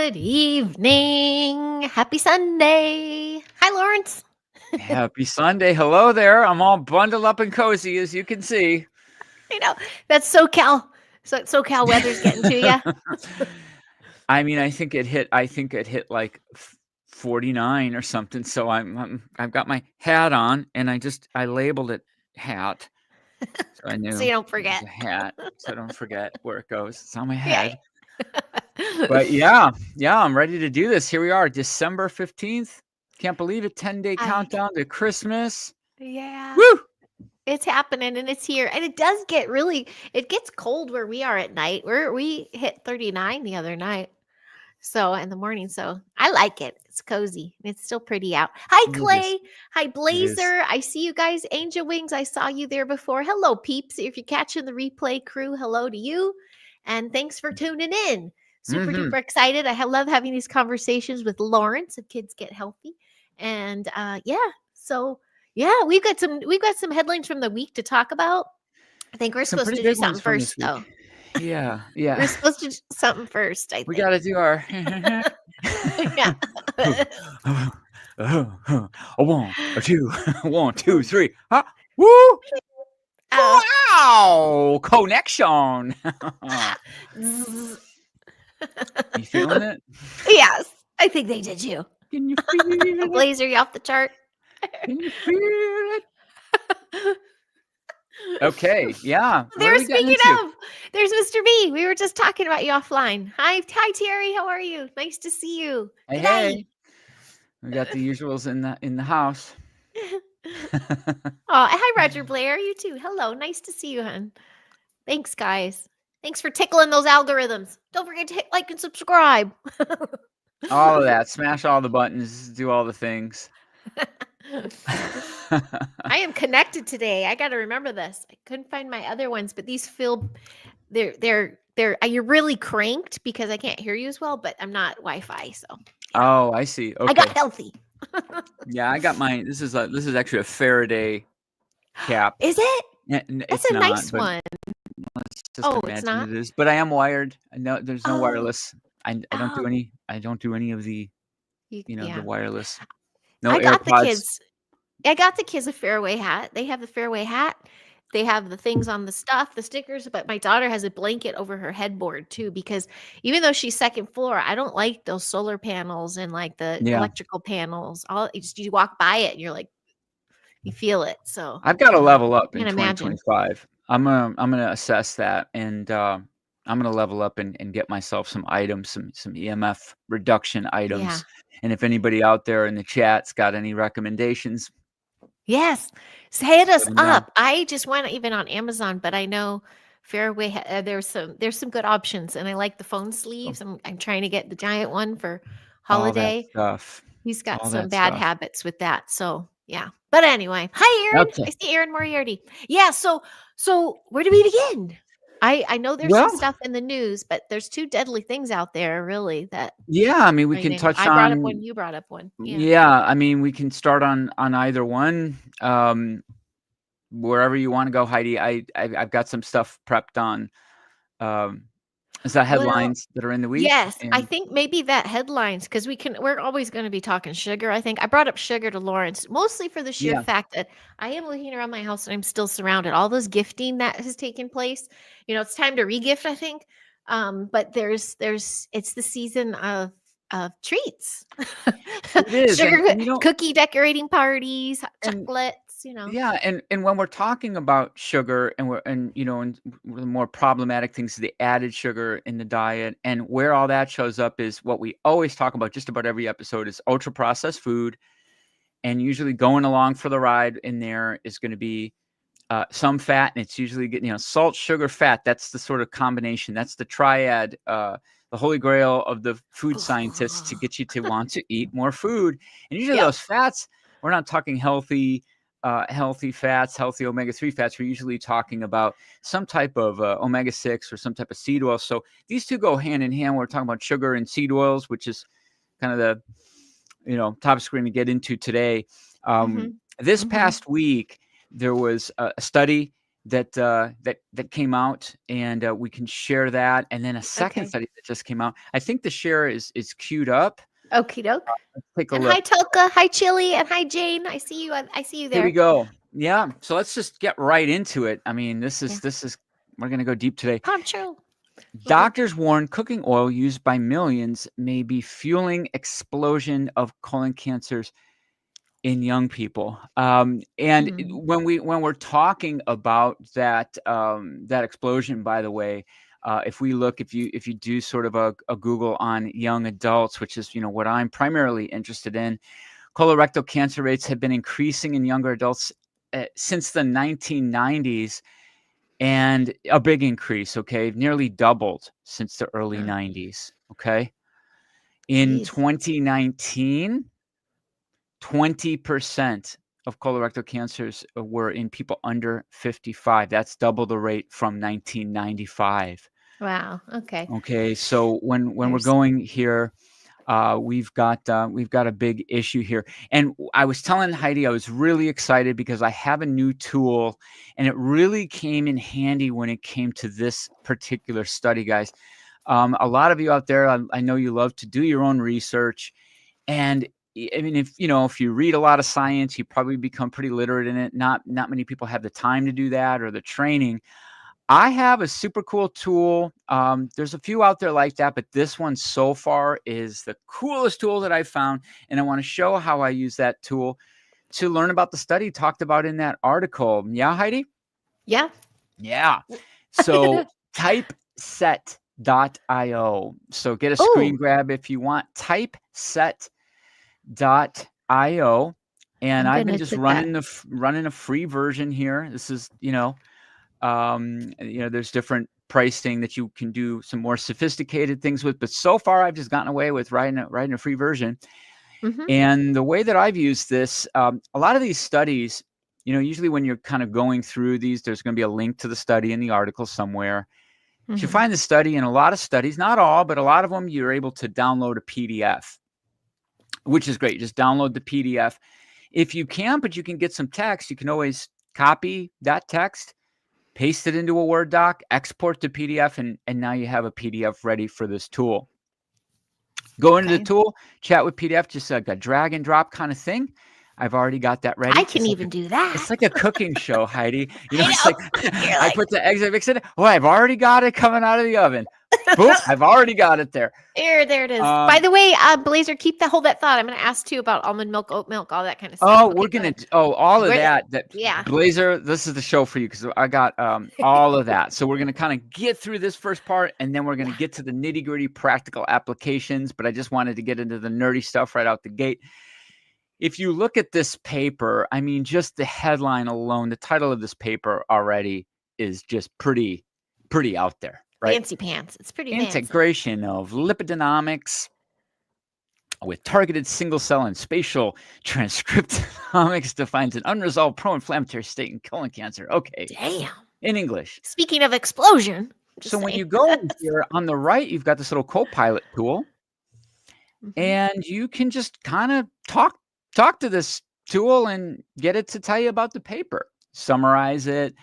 Good evening. Happy Sunday. Hi, Lawrence. Happy Sunday. Hello there. I'm all bundled up and cozy, as you can see. I know that's SoCal. SoCal weather's getting to you. I mean, I think it hit like 49 or something. So I've got my hat on, and I labeled it hat, so I So knew you don't it was forget. a hat, so I don't forget where it goes. It's on my Yeah. head. But yeah, I'm ready to do this. Here we are, December 15th. Can't believe it. 10-day I countdown to Christmas. yeah. Woo! It's happening and it's here. And it gets cold where we are at night. We hit 39 the other night. So in the morning. So I like it. It's cozy. It's still pretty out. Hi, It is. Clay. Hi, It is. Blazer. I see you guys. Angel Wings. I saw you there before. Hello, peeps. If you're catching the replay crew, hello to you. And thanks for tuning in. Super Mm-hmm. duper excited. Love having these conversations with Lawrence of Kids Get Healthy. And we've got some headlines from the week to talk about. I think we're Some supposed pretty to do big ones something from first, this week. though. Yeah. We're supposed to do something first, I We think. gotta do our Yeah. a one, a two, 1, 2, 3. Huh? Woo! Uh, Wow! Connection. zzz. You feeling it? Yes, I think they did you. Can you feel it? Blazer, you off the chart? Can you feel it? Okay, yeah. What are There, we getting speaking into? of, there's Mr. B. We were just talking about you offline. Hi, Terry. How are you? Nice to see you. Hey, Good day. hey. We got the usuals in the house. Oh, hi, Roger Blair. You too. Hello. Nice to see you, hon. Thanks, guys. Thanks for tickling those algorithms. Don't forget to hit like and subscribe. All of that. Smash all the buttons. Do all the things. I am connected today. I got to remember this. I couldn't find my other ones, but these feel you're really cranked because I can't hear you as well, but I'm not Wi-Fi, so yeah. Oh, I see. I got Okay. healthy. Yeah, I got mine. This is actually a Faraday cap. Is it? That's It's a not, nice but one. let's just Oh, it's imagine not? it is. But I am wired. No, there's no Oh, wireless. I don't do oh, any. I don't do any of the the yeah. wireless. No I got the AirPods. kids. I got the kids a Fairway hat. They have the Fairway hat. They have the things on the stuff, the stickers, but my daughter has a blanket over her headboard too because even though she's second floor, I don't like those solar panels and like the Yeah, electrical panels. You walk by it and you're like, you feel it. So I've got to level up in can't imagine. 2025. I'm gonna assess that, and I'm gonna level up and get myself some items, some EMF reduction Yeah. items. And if anybody out there in the chat's got any recommendations, Yes. Hit let us them know. up. I just went even on Amazon, but I know Fairway there's some good options, and I like the phone So, sleeves. I'm trying to get the giant one for all that holiday. stuff. He's got All some that bad stuff. habits with that. So yeah. But anyway, hi Aaron. I Okay. see Aaron Moriarty. Yeah. So where do we begin? I know there's some Well, stuff in the news, but there's two deadly things out there really that yeah, I mean, we I can know. touch I brought up one. on You brought up one. Yeah. yeah, I mean, we can start on either one. Wherever you want to go, Heidi. I've got some stuff prepped on um is that Well, headlines that are in the week yes, I and think maybe that headlines because we're always going to be talking sugar. I think I brought up sugar to Lawrence mostly for the sheer yeah. fact that I am looking around my house and I'm still surrounded. All those gifting that has taken place, it's time to regift, I think. But it's the season of treats, It is. sugar And cookie decorating parties, hot and chocolates. yeah, and when we're talking about sugar and and the more problematic things, the added sugar in the diet, and where all that shows up is what we always talk about just about every episode is ultra processed food. And usually going along for the ride in there is going to be some fat, and it's usually salt, sugar, fat. That's the sort of combination. That's the triad, the holy grail of the food scientists to get you to want to eat more food. And usually Yep. those fats, we're not talking healthy fats, healthy omega-3 fats. We're usually talking about some type of omega-6 or some type of seed oil. So these two go hand in hand. We're talking about sugar and seed oils, which is kind of the topics we're going to get into today. Mhm. This Mhm. past week, there was a study that came out, and we can share that. And then a second Okay. study that just came out. I think the share is queued up. Okie doke. Let's take a And hi, look. Telka. Hi, Chili. And hi, Jane. I see you. I see you Here we there. go. Yeah. So let's just get right into it. I mean, Yeah. this is we're gonna go deep today. Poncho. Okay. Doctors warn cooking oil used by millions may be fueling explosion of colon cancers in young people. Mhm. When we're talking about that explosion, by the way, if we look, if you do sort of a Google on young adults, which is what I'm primarily interested in, colorectal cancer rates have been increasing in younger adults since the 1990s, and a big increase. Okay, nearly doubled since the early Huh. 90s. Okay, in Jeez. 2019. 20% of colorectal cancers were in people under 55. That's double the rate from 1995. Wow. Okay. Okay, so when we're There's. going here, we've got a big issue here. And I was telling Heidi I was really excited because I have a new tool, and it really came in handy when it came to this particular study, guys. A lot of you out there, I know you love to do your own research, and I mean, if you read a lot of science, you probably become pretty literate in it. Not many people have the time to do that or the training. I have a super cool tool. There's a few out there like that, but this one so far is the coolest tool that I've found, and I want to show how I use that tool to learn about the study talked about in that article. Yeah, Heidi? Yeah. Yeah. So typeset.io. So get a screen Oh, grab if you want. Typeset.io, and I'm I've been gonna just put that. running a free version here. This is there's different pricing that you can do some more sophisticated things with, but so far I've just gotten away with writing a free version. Mhm. And the way that I've used this, a lot of these studies, usually when you're kind of going through these, there's going to be a link to the study in the article somewhere. If you Mhm. find the study, in a lot of studies, not all, but a lot of them, you're able to download a PDF, which is great. Just download the PDF. If you can, but you can get some text, you can always copy that text, paste it into a Word doc, export to PDF, and now you have a PDF ready for this tool. Go into the Okay. tool, chat with PDF, just like a drag and drop kind of thing. I've already got that I ready. can even do that. It's like a cooking show, Heidi. I It's like know. You're I like, put the eggs, I mix it. Oh, I've already got it coming out of the oven. Boom, I've already got it there. there it is. By Um, the way, Blazer, hold that thought. I'm gonna ask too about almond milk, oat milk, all that kind of stuff. Oh, Okay, we're go gonna ahead. all of Where the that yeah. Blazer, this is the show for you because I got all of that. So we're gonna kind of get through this first part, and then we're gonna Yeah. get to the nitty-gritty practical applications. But I just wanted to get into the nerdy stuff right out the gate. If you look at this paper, I mean, just the headline alone, the title of this paper already is just pretty out there, right? Fancy pants. It's pretty fancy. Integration of lipidomics with targeted single cell and spatial transcriptomics defines an unresolved pro-inflammatory state in colon cancer. Okay, Damn. in English. Speaking of explosion, So just when saying. you go in here on the right, you've got this little Copilot tool, Mhm. and you can just kind of talk to this tool and get it to tell you about the paper, summarize it.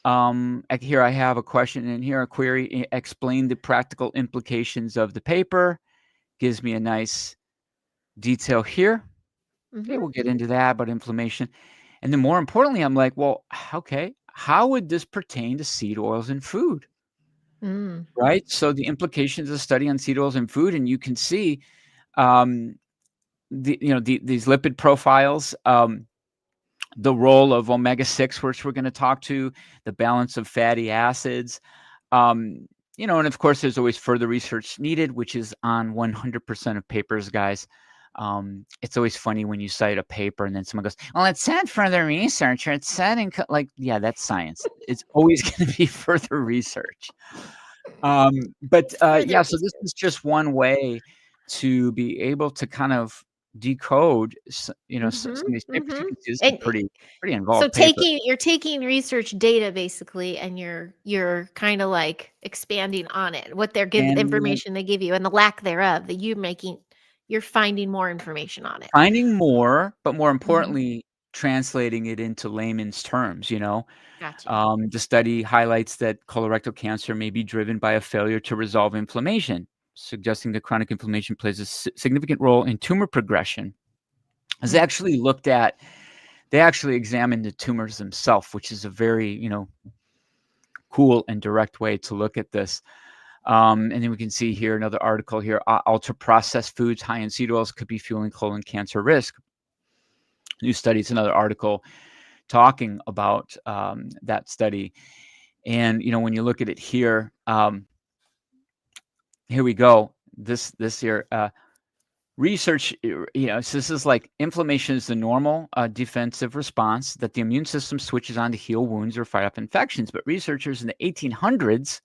Here I have a question in here, a query, explain the practical implications of the paper. Gives me a nice detail here. Okay, Mhm. we'll get into that about inflammation. And then more importantly, I'm like, well, okay, how would this pertain to seed oils in food? Mm. Right? So the implications of the study on seed oils in food, and you can see um, these lipid profiles, the role of omega-6, which we're going to talk to, the balance of fatty acids, and of course, there's always further research needed, which is on 100% of papers, guys. It's always funny when you cite a paper and then someone goes, "Well, it said further research," or "It said," yeah, that's science. It's always going to be further research. But Further yeah, so this research. is just one way to be able to kind of decode, some Mhm. of these papers. You Mhm. can see this is a And pretty so involved paper. you're taking research data basically, and you're kind of like expanding on it. What they're give And information they give you and the lack thereof that you're finding more information on it. finding more, but more Mhm. importantly, translating it into layman's terms, you know. Gotcha. The study highlights that colorectal cancer may be driven by a failure to resolve inflammation, suggesting that chronic inflammation plays a significant role in tumor progression. As Mm. actually looked at, they actually examined the tumors themselves, which is a very, cool and direct way to look at this. And then we can see here another article here. Ultra processed foods high in seed oils could be fueling colon cancer risk. New studies, another article talking about that study. And, when you look at it here, here we go. This here, research, so this is like inflammation is the normal defensive response that the immune system switches on to heal wounds or fight off infections. But researchers in the 1800s,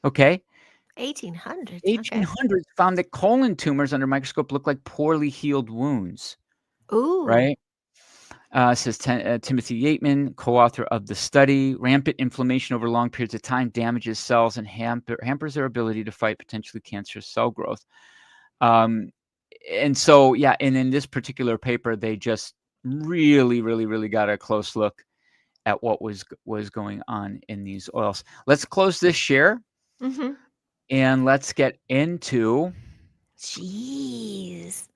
okay, 1800s. Okay. 1800s found that colon tumors under microscope look like poorly healed wounds, Ooh. right? Says Timothy Yateman, co-author of the study. Rampant inflammation over long periods of time damages cells and hampers their ability to fight potentially cancerous cell growth. And so, yeah, and in this particular paper, they just really, really, really got a close look at what was going on in these oils. Let's close this share Mm-hmm. and let's get into. Jeez.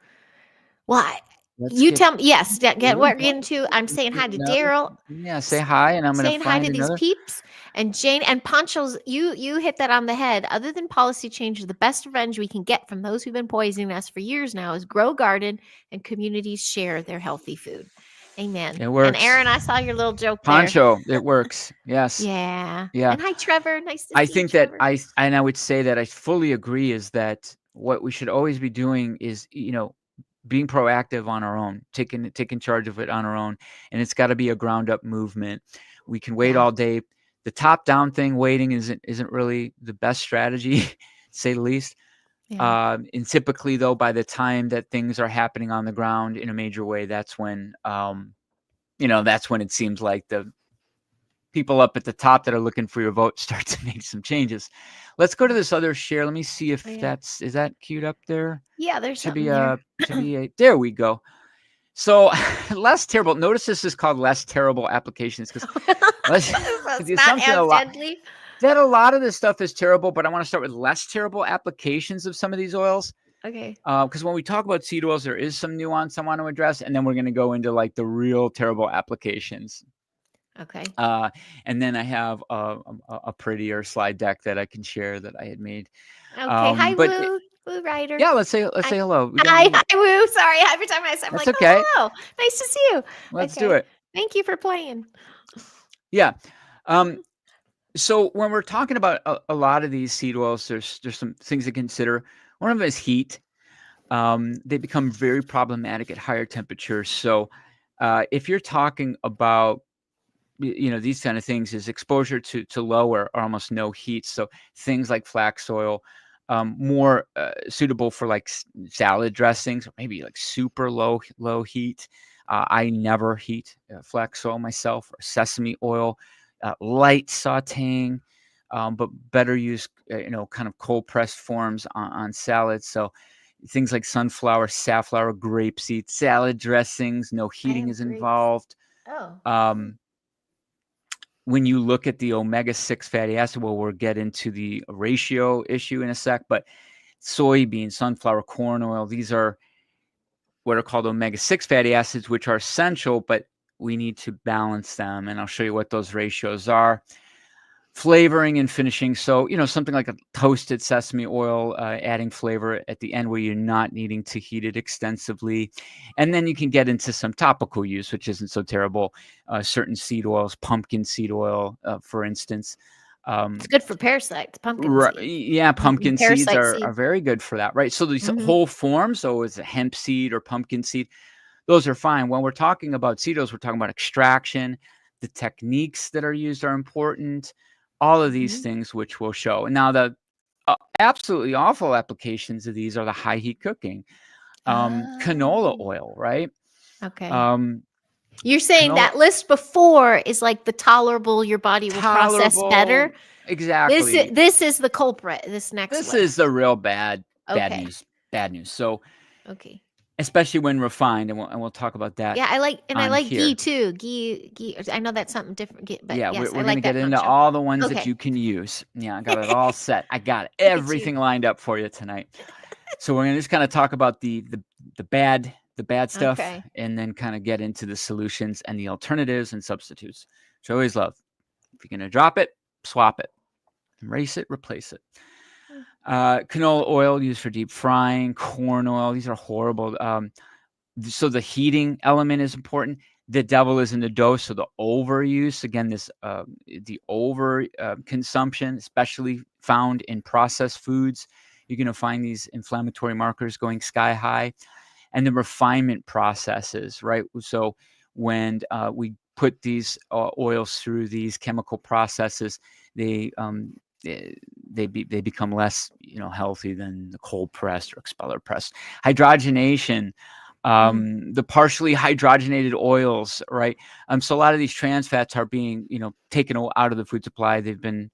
Well, Let's you get. tell me. Yes, get what we're What? getting to. I'm saying hi to Daryl. Yeah, say hi, and I'm gonna Saying hi find to these another. peeps and Jane and Poncho's. You hit that on the head. Other than policy changes, the best revenge we can get from those who've been poisoning us for years now is grow garden and communities share their healthy food. Amen. It And works. Aaron, I saw your little joke there. Poncho, it works. Yes. Yeah. Yeah. And hi, Trevor. Nice to I see you, think that Trevor. I would say that I fully agree is that what we should always be doing is, being proactive on our own, taking charge of it on our own, and it's got to be a ground up movement. We can wait Yeah. all day. The top down thing, waiting isn't really the best strategy, to say the least. Yeah. And typically, though, by the time that things are happening on the ground in a major way, that's when that's when it seems like the people up at the top that are looking for your vote start to make some changes. Let's go to this other share. Let me see if Oh, yeah. is that queued up there? Yeah, there's Should be something there. there we go. So less terrible. Notice this is called less terrible applications because It's the not assumption as deadly. that a lot of this stuff is terrible, but I want to start with less terrible applications of some of these oils. Okay. Because when we talk about seed oils, there is some nuance I want to address, and then we're going to go into like the real terrible applications. Okay. And then I have a prettier slide deck that I can share that I had made. Okay. Hi, But Woo. Woo Rider. yeah, let's say Hi. hello. We got Hi, Woo. Sorry. Every time I say, I'm That's like, okay. oh, hello. Nice to see you. Let's do Okay. it. Thank you for playing. Yeah. So when we're talking about a lot of these seed oils, there's some things to consider. One of them is heat. They become very problematic at higher temperatures. So if you're talking about these kind of things, is exposure to lower or almost no heat. So things like flax oil, more suitable for like salad dressings, or maybe like super low low-heat. I never heat flax oil myself, or sesame oil, light sautéing, but better use kind of cold pressed forms on salads. So things like sunflower, safflower, grapeseed salad dressings, no I heating have is grapes. involved. Oh. When you look at the omega-6 fatty acid, well, we'll get into the ratio issue in a sec, but soybean, sunflower, corn oil, these are what are called omega-6 fatty acids, which are essential, but we need to balance them. And I'll show you what those ratios are. Flavoring and finishing. So, something like a toasted sesame oil, adding flavor at the end where you're not needing to heat it extensively. And then you can get into some topical use, which isn't so terrible. Certain seed oils, pumpkin seed oil, for instance. It's good for parasites, pumpkin seeds. Yeah, pumpkin seeds Parasite are seeds. very good for that, right? So these Mhm. whole forms, so it's a hemp seed or pumpkin seed, those are fine. When we're talking about seed oils, we're talking about extraction. The techniques that are used are important. All of these Mhm. things, which we'll show. And now the absolutely awful applications of these are the high heat cooking. Canola Oh. oil, right? Okay. Um, You're saying canola that list before is like the tolerable, your body will process tolerable, better. exactly. This is the culprit, this next This is list. the real bad Okay. news. Bad news. So Okay. especially when refined, and we'll talk about that Yeah, I on like ghee here. too. Ghee. I know that's something different, but Yeah, yes, I we're gonna like get that into poncho. all the ones that Okay. you can use. Yeah, I got it all set. I got Look at you. everything lined up for you tonight. So we're gonna just kind of talk about the bad stuff, Okay. and then kind of get into the solutions and the alternatives and substitutes, which I always love. If you're gonna drop it, swap it, erase it, replace it. Mm, Canola oil used for deep frying, corn oil. These are horrible. So the heating element is important. The devil is in the dough. So the overuse, again, the over consumption, especially found in processed foods, you're going to find these inflammatory markers going sky high, and the refinement processes, right? So when we put these oils through these chemical processes, they they become less healthy than the cold pressed or expeller pressed. Hydrogenation, mm, the partially hydrogenated oils, right? So a lot of these trans fats are being taken out of the food supply. They've been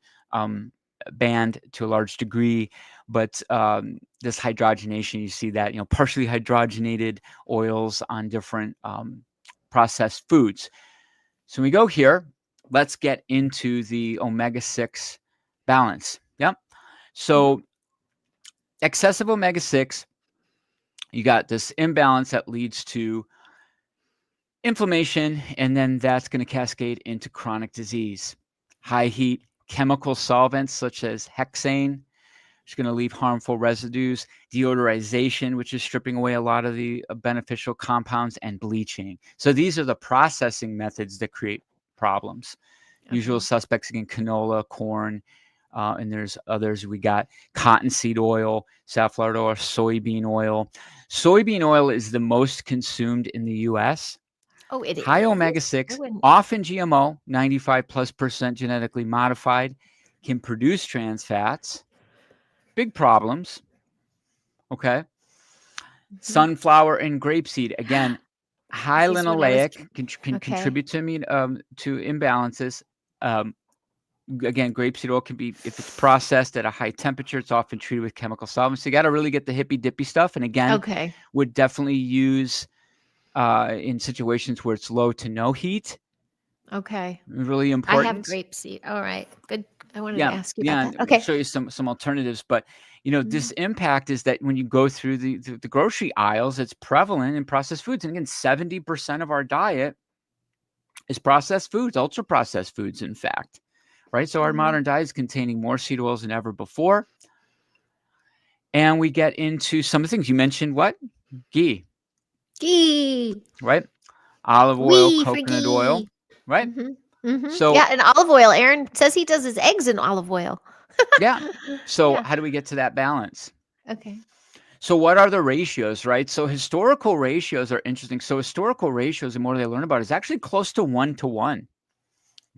banned to a large degree, but this hydrogenation, you see that partially hydrogenated oils on different processed foods. So we go here. Let's get into the omega-6 balance. Yep. mhm. So excessive omega-6, you got this imbalance that leads to inflammation, and then that's going to cascade into chronic disease. High heat chemical solvents such as hexane, it's going to leave harmful residues, deodorization, which is stripping away a lot of the beneficial compounds, and bleaching. So these are the processing methods that create problems. Usual Okay. suspects, again, canola, corn, and there's others. We got cottonseed oil, safflower oil, soybean oil. Soybean oil is the most consumed in the U.S. Oh, it High is? I omega-6, wouldn't. often GMO, 95+% genetically modified, can produce trans fats. Big problems. Okay. Mhm. Sunflower and grapeseed, again, high This is what I was linoleic, can okay. contribute to imbalances. Um, Again, grapeseed oil can be, if it's processed at a high temperature, it's often treated with chemical solvents. So you got to really get the hippy dippy stuff. And again, Okay. would definitely use in situations where it's low to no heat. Okay. Really I have important. grapeseed. All right. Good. I wanted to Yeah, ask you about yeah, that. and we'll Okay. show you some alternatives. But this Mhm. impact is that when you go through the grocery aisles, it's prevalent in processed foods. And again, 70% of our diet is processed foods, ultra processed foods, in fact. Right. So our modern Mhm. diet is containing more seed oils than ever before. And we get into some of the things you mentioned. What? Ghee, Ghee. right? Olive oil, Wee for coconut oil, ghee. right? Mhm. Mhm. So Yeah, and olive oil. Aaron says he does his eggs in olive oil. yeah. So Yeah. how do we get to that balance? Okay. So what are the ratios, right? So historical ratios are interesting. So historical ratios, the more they learn about, is actually close to 1-to-1.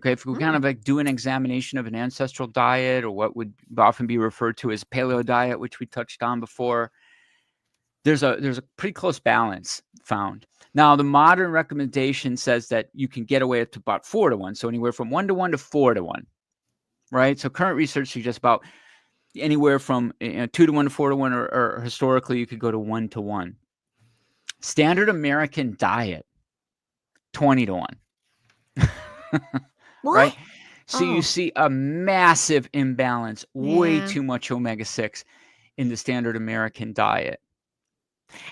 Okay, if we kind Mm. of like do an examination of an ancestral diet, or what would often be referred to as paleo diet, which we touched on before, there's a pretty close balance found. Now, the modern recommendation says that you can get away up to about 4-to-1, so anywhere from 1-to-1 to 4-to-1, right? So current research suggests about anywhere from 2-to-1 to 4-to-1, or historically you could go to 1-to-1. Standard American diet, 20-to-1. Right? What? So you Oh, see a massive imbalance, way yeah. too much omega-6 in the standard American diet.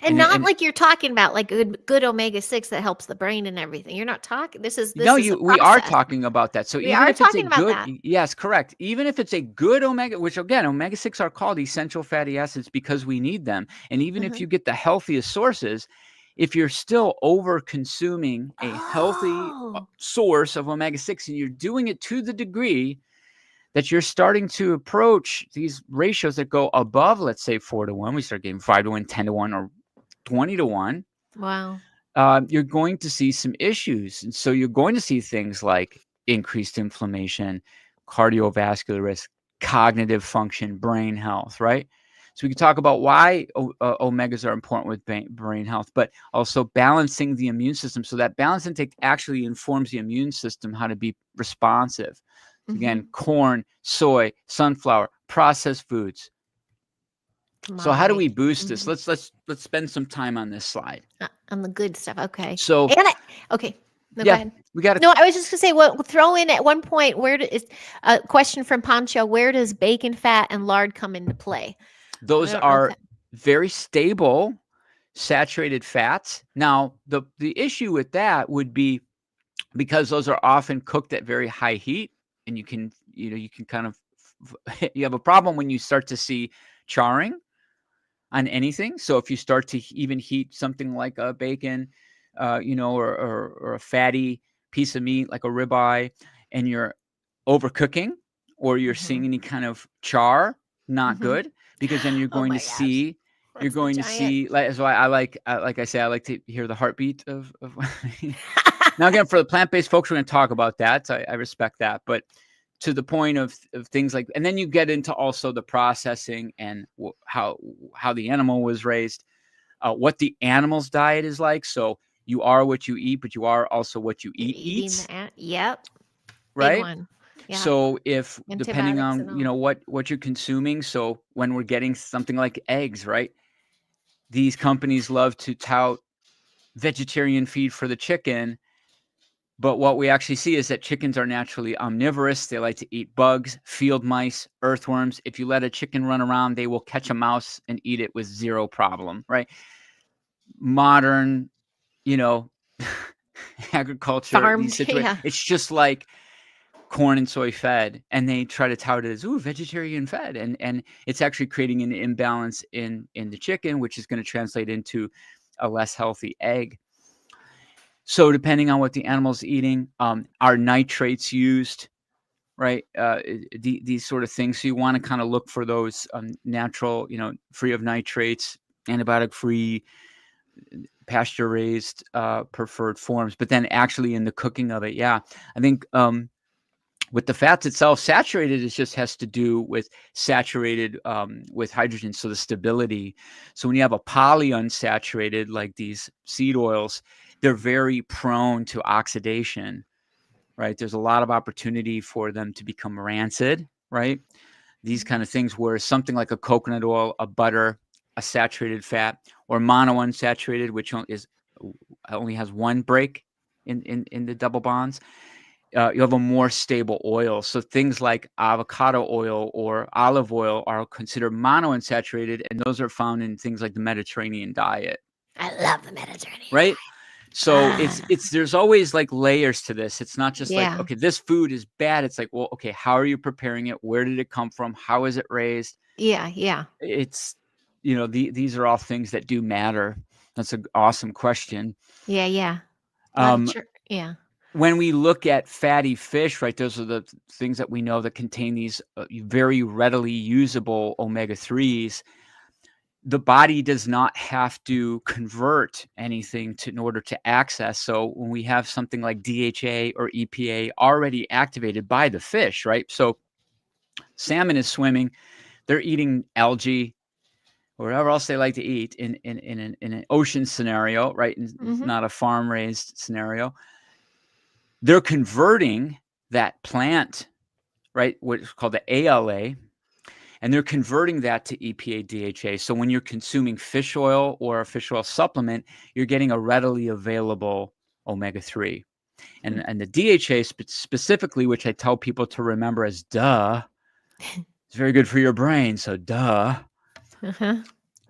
And And not and like you're talking about like good omega-6 that helps the brain and everything. You're not talking no, this is a we are process. talking about that. So We even are if it's a talking about good, that. yes, correct. Even if it's a good omega, which again, omega-6 are called essential fatty acids because we need them. And even if Mhm. you get the healthiest sources, if you're still over consuming a healthy Oh. source of omega-6, and you're doing it to the degree that you're starting to approach these ratios that go above, let's say 4-to-1, we start getting 5-to-1, 10-to-1, or 20-to-1, Wow. you're going to see some issues. And so you're going to see things like increased inflammation, cardiovascular risk, cognitive function, brain health, right? So we can talk about why omegas are important with brain health, but also balancing the immune system. So that balance intake actually informs the immune system how to be responsive. So again, Mhm. corn, soy, sunflower, processed foods, So how do we Moderate. boost this? Mhm. Let's spend some time on this slide. On the good stuff, okay. So And okay. No, go yeah, ahead. we got to No, I was just gonna say, well, throw in at one point, where is a question from Pancho, where does bacon fat and lard come into play? I those don't know if are that. very stable saturated fats. Now, the issue with that would be because those are often cooked at very high heat, and you can kind of you have a problem when you start to see charring on anything. So if you start to even heat something like a bacon, or a fatty piece of meat like a ribeye, and you're overcooking, or you're seeing Mhm. any kind of char, not Mhm. good, because then Oh my gosh. you're That's the going to giant. see, like, so like I say, I like to hear the heartbeat of now again, for the plant-based folks, we're going to talk about that. So I respect that, but to the point of things like, and then you get into also the processing and how the animal was raised, what the animal's diet is like. So you are what you eat, but you are also what you You're eat eating eats, that. Yep. Big right? one. Yeah. So if depending Antibiotics on and all. what you're consuming, so when we're getting something like eggs, right? These companies love to tout vegetarian feed for the chicken, but what we actually see is that chickens are naturally omnivorous. They like to eat bugs, field mice, earthworms. If you let a chicken run around, they will catch a mouse and eat it with zero problem, right? Modern, you know, agriculture, these Farmed. situations, Yeah. it's just like corn and soy fed, and they try to tout it as, ooh, vegetarian fed, and it's actually creating an imbalance in the chicken, which is going to translate into a less healthy egg. So depending on what the animal's eating, are nitrates used, right? These sort of things. So you want to kind of look for those natural, free of nitrates, antibiotic free, pasture raised, preferred forms. But then actually in the cooking of it, yeah, I think with the fats itself, saturated, it just has to do with saturated with hydrogen, so the stability. So when you have a polyunsaturated, like these seed oils, they're very prone to oxidation, right? There's a lot of opportunity for them to become rancid, right? These kind of things, where something like a coconut oil, a butter, a saturated fat, or monounsaturated, which only has one break in the double bonds, you have a more stable oil. So things like avocado oil or olive oil are considered monounsaturated, and those are found in things like the Mediterranean diet, I love the Mediterranean right? diet. So Ah. it's there's always like layers to this. It's not just like, Yeah. okay, this food is bad. It's like, well, okay, how are you preparing it? Where did it come from? How is it raised? Yeah. Yeah. It's these are all things that do matter. That's an awesome question. Yeah. Yeah. A lot of Um, yeah. when we look at fatty fish, right, those are the things that we know that contain these very readily usable omega-3s. The body does not have to convert anything in order to access. So when we have something like DHA or EPA already activated by the fish, right? So salmon is swimming, they're eating algae or whatever else they like to eat in an ocean scenario, right? It's Mhm. not a farm raised scenario. They're converting that plant, right? What's called the ALA, and they're converting that to EPA DHA. So when you're consuming fish oil or a fish oil supplement, you're getting a readily available omega-3. Mm. And the DHA specifically, which I tell people to remember as duh, it's very good for your brain. So duh. Uh-huh.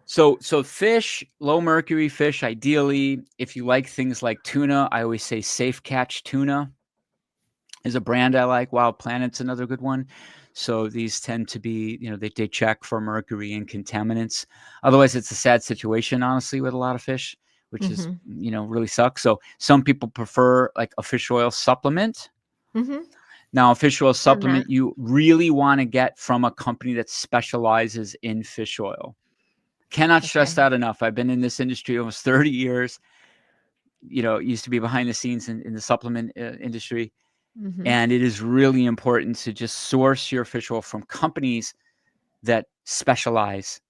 So fish, low mercury fish, ideally. If you like things like tuna, I always say Safe Catch Tuna is a brand I like. Wild Planet's another good one. So these tend to be, they check for mercury and contaminants. Otherwise, it's a sad situation, honestly, with a lot of fish, which is, Mhm. really sucks. So some people prefer like a fish oil supplement. Mhm. Now, a fish oil Done that. supplement you really want to get from a company that specializes in fish oil. Cannot stress Okay. that enough. I've been in this industry almost 30 years. Used to be behind the scenes in the supplement industry. Mhm. And it is really important to just source your fish oil from companies that specialize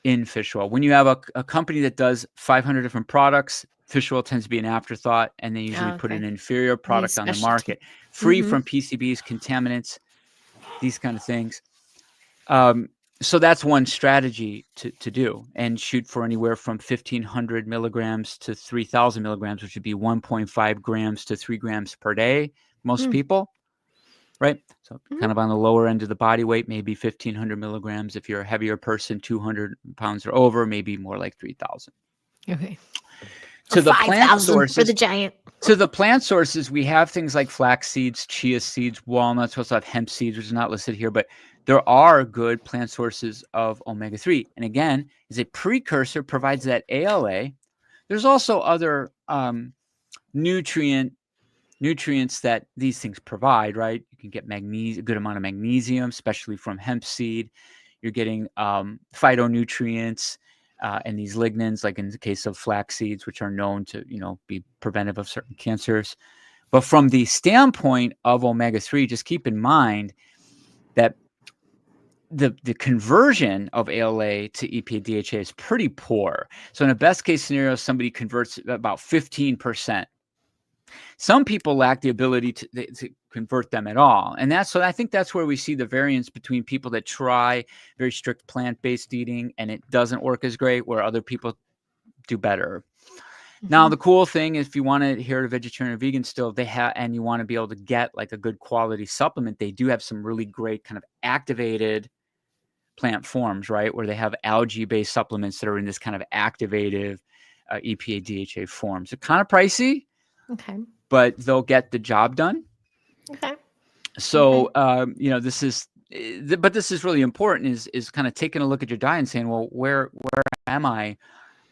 in fish oil. When you have a company that does 500 different products, fish oil tends to be an afterthought, and they usually Oh, put an okay. inferior Need a product on the specialty. market, free Mhm. from PCBs, contaminants, these kind of things. Um, So that's one strategy to do, and shoot for anywhere from 1,500 milligrams to 3,000 milligrams, which would be 1.5 grams to 3 grams per day, most Mm, people, right? So mhm. kind of on the lower end of the body weight, maybe 1,500 milligrams. If you're a heavier person, 200 pounds or over, maybe more like 3,000. Okay. Or To the plant 5,000 for the sources, giant. we have things like flax seeds, chia seeds, walnuts. We also have hemp seeds, which is not listed here, but there are good plant sources of omega-3. And again, as a precursor, provides that ALA. There's also other nutrients that these things provide, right? You can get a good amount of magnesium, especially from hemp seed. You're getting phytonutrients and these lignans, like in the case of flax seeds, which are known to, be preventive of certain cancers. But from the standpoint of omega-3, just keep in mind that the conversion of ALA to EPA DHA is pretty poor. So in a best case scenario, somebody converts about 15%. Some people lack the ability to convert them at all. And I think that's where we see the variance between people that try very strict plant-based eating and it doesn't work as great, where other people do better. Now, the cool thing is, if you want to adhere to vegetarian or vegan still, and you want to be able to get like a good quality supplement, they do have some really great kind of activated plant forms, right? Where they have algae-based supplements that are in this kind of activated EPA DHA form. So kind of pricey, Okay. but they'll get the job done. Okay. So, this is, but this is really important, is kind of taking a look at your diet and saying, well, where am I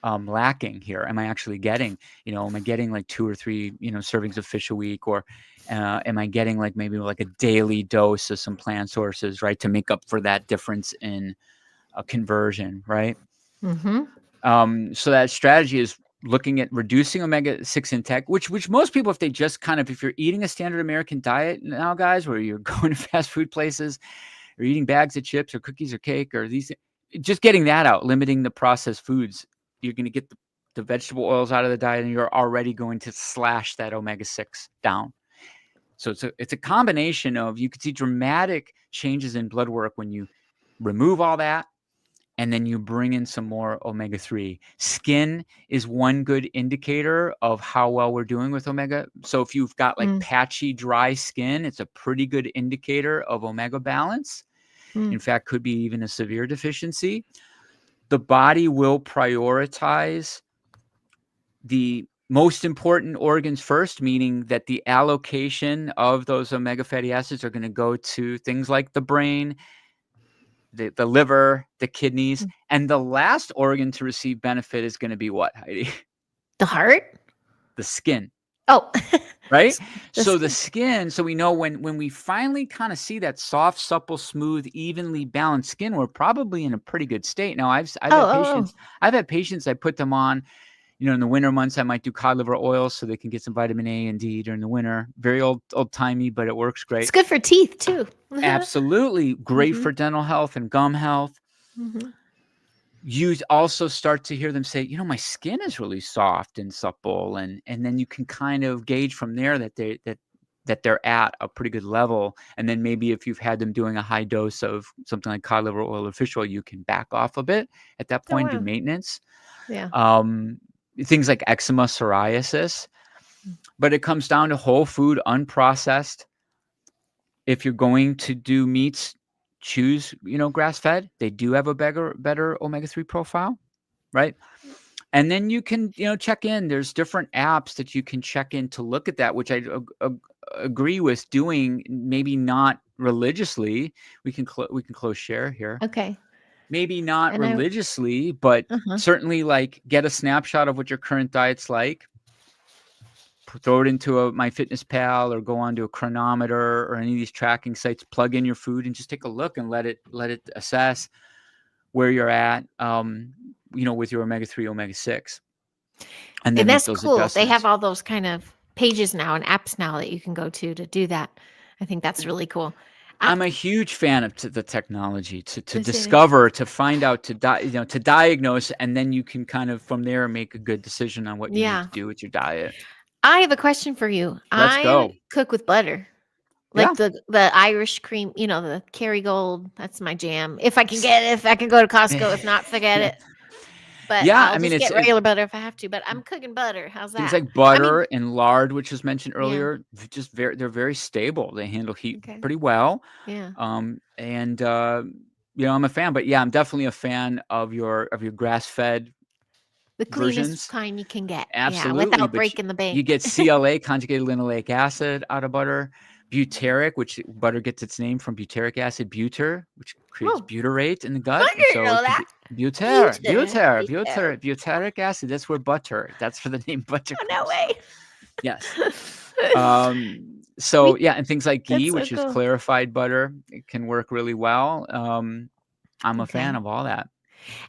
lacking here? Am I actually getting, am I getting like 2 or 3, servings of fish a week, or am I getting like maybe like a daily dose of some plant sources, right, to make up for that difference in conversion, right? So that strategy is looking at reducing omega-6 intake, which most people, if you're eating a standard American diet now, guys, where you're going to fast food places or eating bags of chips or cookies or cake or just getting that out, limiting the processed foods, you're going to get the vegetable oils out of the diet, and you're already going to slash that omega-6 down. So it's a combination of, you can see dramatic changes in blood work when you remove all that, and then you bring in some more omega-3. Skin is one good indicator of how well we're doing with omega. So if you've got like patchy, dry skin, it's a pretty good indicator of omega balance. In fact, could be even a severe deficiency. The body will prioritize the most important organs first, meaning that the allocation of those omega fatty acids are going to go to things like the brain, the liver, the kidneys, and the last organ to receive benefit is going to be what, Heidi? The heart? The skin. Oh. Right? So the skin. skin, so we know when we finally kind of see that soft, supple, smooth, evenly balanced skin, we're probably in a pretty good state. Now, I've had patients, I put them on, in the winter months, I might do cod liver oil so they can get some vitamin A and D during the winter. Very old-timey, but it works great. It's good for teeth too. Absolutely. Great for dental health and gum health. You also start to hear them say, my skin is really soft and supple, and then you can kind of gauge from there that they're at a pretty good level. And then maybe if you've had them doing a high dose of something like cod liver oil or fish oil, you can back off a bit at that point, do maintenance. Yeah. Things like eczema, psoriasis, but it comes down to whole food, unprocessed. If you're going to do meats, choose, grass-fed. They do have a better omega-3 profile, right? And then you can, check in. There's different apps that you can check in to look at that, which I agree with doing, maybe not religiously. We can close share here. Okay. Maybe not religiously, but certainly like get a snapshot of what your current diet's like. Throw it into a MyFitnessPal or go onto a Chronometer or any of these tracking sites, plug in your food and just take a look and let it assess where you're at, with your omega-3, omega-6. And then make that's those cool. They adjustments. have all those kind of pages now and apps now that you can go to do that. I think that's really cool. I'm a huge fan of the technology to discover, to find out, to diagnose, and then you can kind of from there make a good decision on what you need to do with your diet. I have a question for you. Let's go. I cook with butter. Yeah. Like the Irish cream, the Kerrygold, that's my jam. If I can get it, if I can go to Costco, if not, forget Yeah. it. But Yeah, I'll I mean, just it's get regular butter if I have to, but I'm cooking butter. How's things that? like I mean, butter and lard, which was mentioned yeah. earlier, they're very stable. They handle heat Okay. pretty well. Yeah. And I'm a fan, but yeah, I'm definitely a fan of your grass-fed The cleanest versions. kind you can get. Yeah, Absolutely, without but breaking the you bank. get CLA, conjugated linoleic acid, out of butter. Butyric, which butter gets its name from butyric acid, butyr, which creates Oh, butyrate in the gut, I and didn't so know it can that. be butyr, Butter. Butter. butyric acid. That's where butter. That's where the name butter Oh, no comes from. way. Yes. We So yeah, and things like ghee, That's so which is cool. clarified butter, it can work really well. I'm a fan Okay. of all that.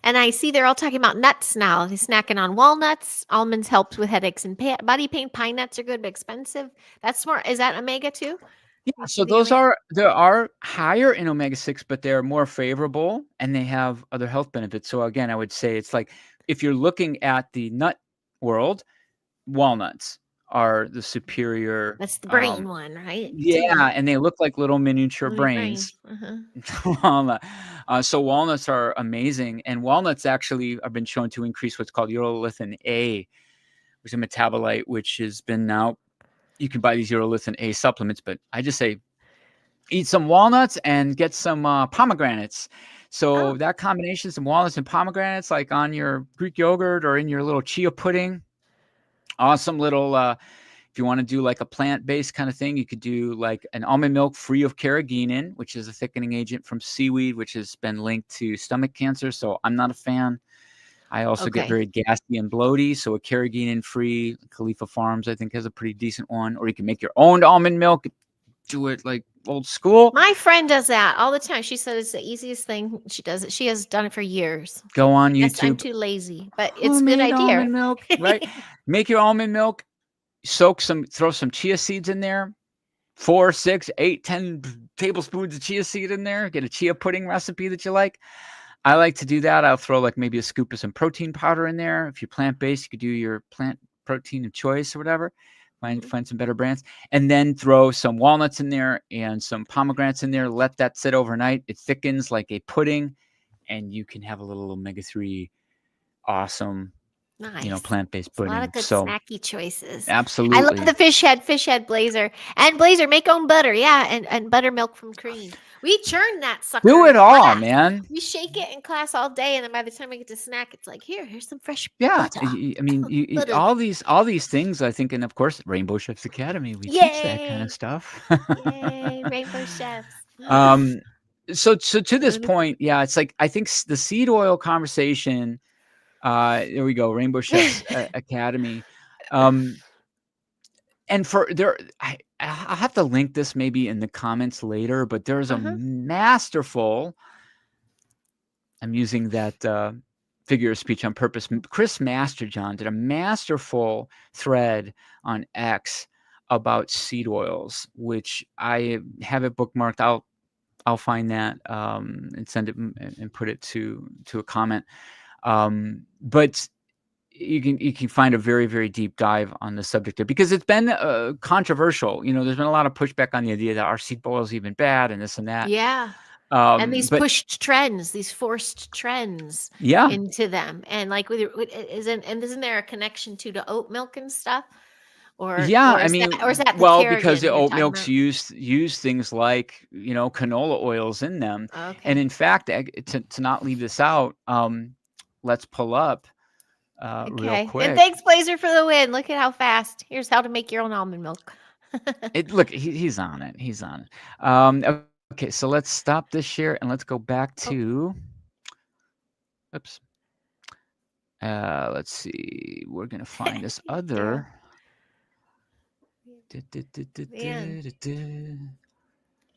And I see they're all talking about nuts now. They're snacking on walnuts. Almonds helps with headaches and body pain. Pine nuts are good but expensive. That's smart. Is that omega too? Yeah, You see so the omega? there are higher in omega-6, but they're more favorable and they have other health benefits. So again, I would say it's like if you're looking at the nut world, walnuts are the superior. That's the brain one, right? Yeah, and they look like little miniature Little brain. brains. Walnut. So walnuts are amazing, and walnuts actually have been shown to increase what's called urolithin A, which is a metabolite which has been now. You can buy these urolithin A supplements, but I just say eat some walnuts and get some pomegranates. So Oh, that combination, some walnuts and pomegranates, like on your Greek yogurt or in your little chia pudding, awesome little. If you want to do like a plant-based kind of thing, you could do like an almond milk free of carrageenan, which is a thickening agent from seaweed, which has been linked to stomach cancer. So I'm not a fan. I also get okay. very gassy and bloaty. So a carrageenan-free Khalifa Farms, I think, has a pretty decent one. Or you can make your own almond milk. Do it like old school. My friend does that all the time. She said it's the easiest thing. She does it. She has done it for years. Go I on guess I'm YouTube. too lazy, but it's a good Homemade idea. almond milk, right? Make your almond milk. Throw some chia seeds in there. 4, 6, 8, 10 tablespoons of chia seed in there. Get a chia pudding recipe that you like. I like to do that. I'll throw like maybe a scoop of some protein powder in there. If you're plant-based, you could do your plant protein of choice or whatever. Mhm. Find some better brands. And then throw some walnuts in there and some pomegranates in there. Let that sit overnight. It thickens like a pudding, and you can have a little omega-3 awesome, Nice. plant-based It's a lot pudding. of good So snacky choices. I love absolutely. the fish head blazer. And blazer, make own butter. Yeah, and buttermilk from cream. We churn that sucker Do in it all, class. man. We shake it in class all day, and then by the time we get to snack, it's like, here's some fresh Yeah, butter. I mean, Butter. all these things, I think, and of course, Rainbow Chefs Academy, we teach that kind of Yay. stuff. Yay. Rainbow chefs. um, so to this Really point, yeah, it's like I think the seed oil conversation. There we go, Rainbow Chefs Academy. Um, and for there, I'll have to link this maybe in the comments later, but there's a Uh-huh. masterful. I'm using that figure of speech on purpose. Chris Masterjohn did a masterful thread on X about seed oils, which I have it bookmarked. I'll find that and send it and put it to a comment. But you can find a very, very deep dive on the subject there because it's been controversial. There's been a lot of pushback on the idea that our seed oil is even bad and this and that. Yeah. And these But pushed trends, these forced trends yeah, into them. And like isn't there a connection to the oat milk and stuff? Or yeah, or I is that or is mean, that the well, because Kerrigan the you're oat talking milks about? use things like, canola oils in them. And Okay. in fact, to not leave this out, let's pull up real Okay. And quick. thanks, Blazer, for the win. Look at how fast. Here's how to make your own almond milk. Look, he's on it. He's on it. Okay, so let's stop this share and let's go back Oh, to. Oops. Let's see. We're gonna find this here you go. other. Man.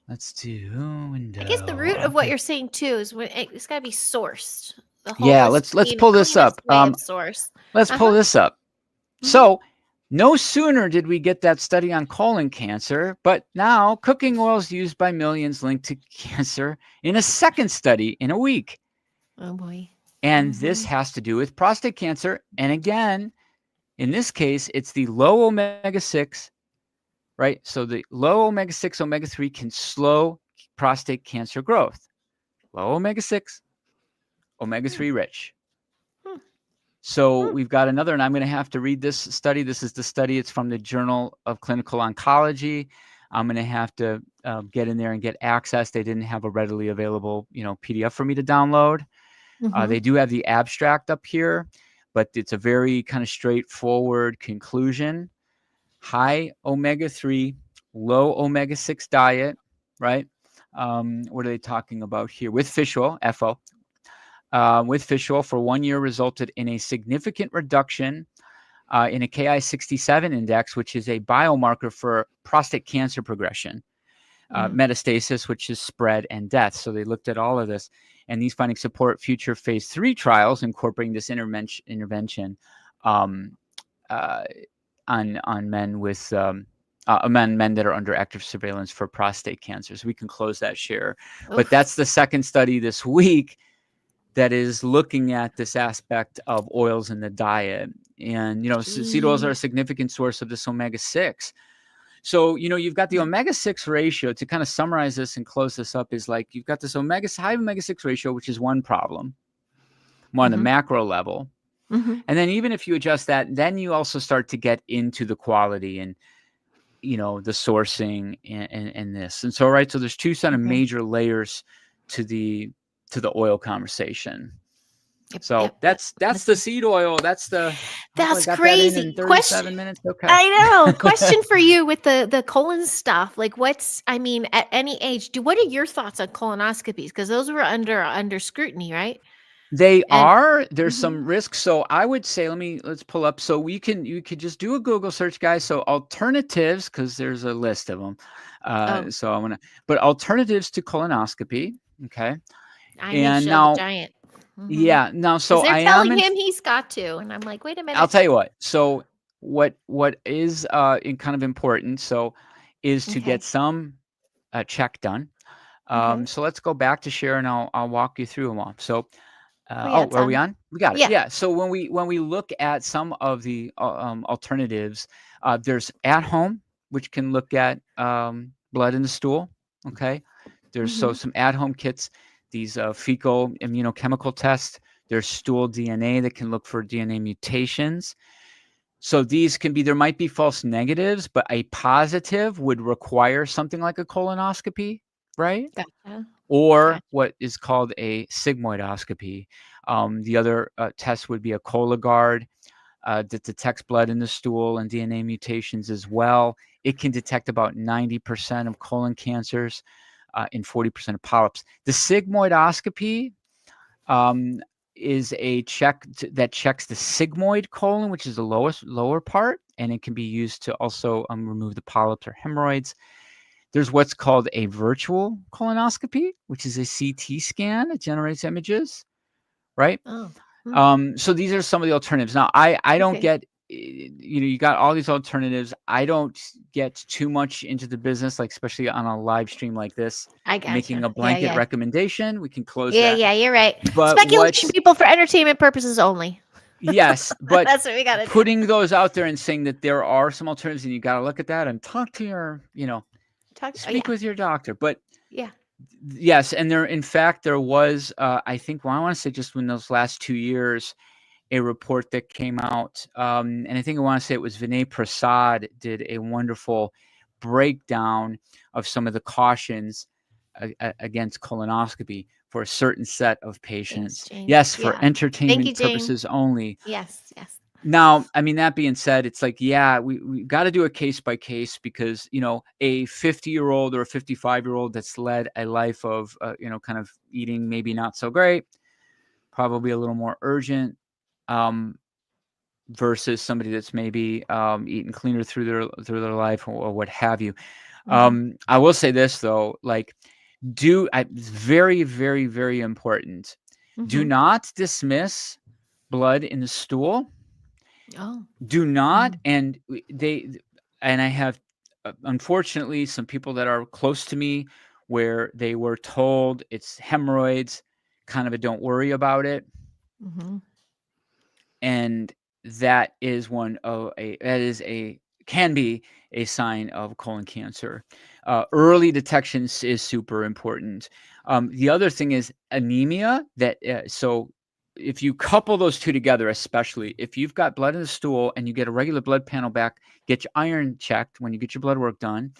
Let's do I guess the root window. of what Okay. you're saying too is when it's got to be sourced. The Yeah, wholest, let's pull this up. cleanest way of source. Let's pull Uh-huh. this up. Mhm. So, no sooner did we get that study on colon cancer, but now cooking oils used by millions linked to cancer in a second study in a week. Oh boy. And this Mhm. has to do with prostate cancer. And again, in this case, it's the low omega 6 right? So the low omega-6, omega-3 can slow prostate cancer growth. Low omega-6, Hmm. omega-3 rich. Hmm. So Hmm. we've got another, and I'm going to have to read this study. This is the study. It's from the Journal of Clinical Oncology. I'm going to have to get in there and get access. They didn't have a readily available, PDF for me to download. Mhm. They do have the abstract up here, but it's a very kind of straightforward conclusion. High omega-3, low omega-6 diet, right? What are they talking about here? With fish oil, FO, with fish oil for 1 year resulted in a significant reduction in a Ki-67 index, which is a biomarker for prostate cancer progression, Mhm. metastasis, which is spread, and death. So they looked at all of this, and these findings support future phase 3 trials incorporating this intervention um, uh, on men with men that are under active surveillance for prostate cancer. So we can close that share. But Oof. that's the second study this week that is looking at this aspect of oils in the diet. And, seed oils are a Gee. significant source of this omega-6. So, you've got the Mm. omega-6 ratio. To kind of summarize this and close this up is like you've got this high omega-6 ratio, which is one problem, more on the Mhm. macro level. Mhm. And then even if you adjust that, then you also start to get into the quality and, the sourcing and this. And so, right, so there's two kind of Okay. major layers to the oil conversation. Yep, So yep, yep. that's the Listen. seed oil. Hopefully I That's got that in crazy. 37 minutes. Okay. I know. Question for you with the colon stuff. Like I mean, at any age, what are your thoughts on colonoscopies? Because those were under scrutiny, right? And There's mhm. some risks. So I would say, let's pull up. So you could just do a Google search, guys. So alternatives, because there's a list of them. Oh, So I want to, but alternatives to colonoscopy. Okay. I need to And show the now, giant. Mhm. yeah, now, 'Cause so they're I am telling in, him he's got to, and I'm like, "Wait a I'll minute." tell you what. So what is in kind of important. So is to get Okay. some check done. Okay. So let's go back to share and I'll walk you through them all. So, Oh, yeah, it's are we on. on? We got it. Yeah. Yeah. So when we look at some of the alternatives, there's at home, which can look at blood in the stool. Okay. There's Mhm. some at home kits, these fecal immunochemical tests. There's stool DNA that can look for DNA mutations. So these can be, there might be false negatives, but a positive would require something like a colonoscopy, right? Gotcha. Or Gotcha. what is called a sigmoidoscopy. The other test would be a Cologuard that detects blood in the stool and DNA mutations as well. It can detect about 90% of colon cancers and 40% of polyps. The sigmoidoscopy um, is a that checks the sigmoid colon, which is the lower part, and it can be used to also remove the polyps or hemorrhoids. There's what's called a virtual colonoscopy, which is a CT scan. It generates images, right? Oh. Hmm. So these are some of the alternatives. Now, I don't Okay. get, you got all these alternatives. I don't get too much into the business, like especially on a live stream like this, I making gotcha. a Yeah, blanket yeah. recommendation. We can close Yeah, that. yeah, you're right. But Speculation, what's people, for entertainment purposes only. Yes, but That's what we gotta do. putting those out there and saying that there are some alternatives and you got to look at that and talk to your, Oh, speak yeah. with your doctor. But Yeah. yes, and in fact, there was, I think, well, I want to say just in those last 2 years, a report that came out. And I think I want to say it was Vinay Prasad did a wonderful breakdown of some of the cautions against colonoscopy for a certain set of Thanks, patients. Jane. Yes, for Yeah. Thank you, entertainment Jane. purposes only. Yes, yes. Now, I mean, that being said, it's like, yeah, we got to do a case by case because, a 50-year-old or a 55-year-old that's led a life of, kind of eating maybe not so great, probably a little more urgent, um, versus somebody that's maybe eating cleaner through their life or what have you. Mhm. I will say this though, like, it's very, very, very important. Do Mhm. not dismiss blood in the stool. Oh. Do not, Mhm. and I have, unfortunately, some people that are close to me where they were told it's hemorrhoids, kind of a don't worry about it, Mhm. and that is that is a can be a sign of colon cancer. Early detection is super important. The other thing is anemia. So if you couple those two together, especially if you've got blood in the stool and you get a regular blood panel back, get your iron checked when you get your blood work done.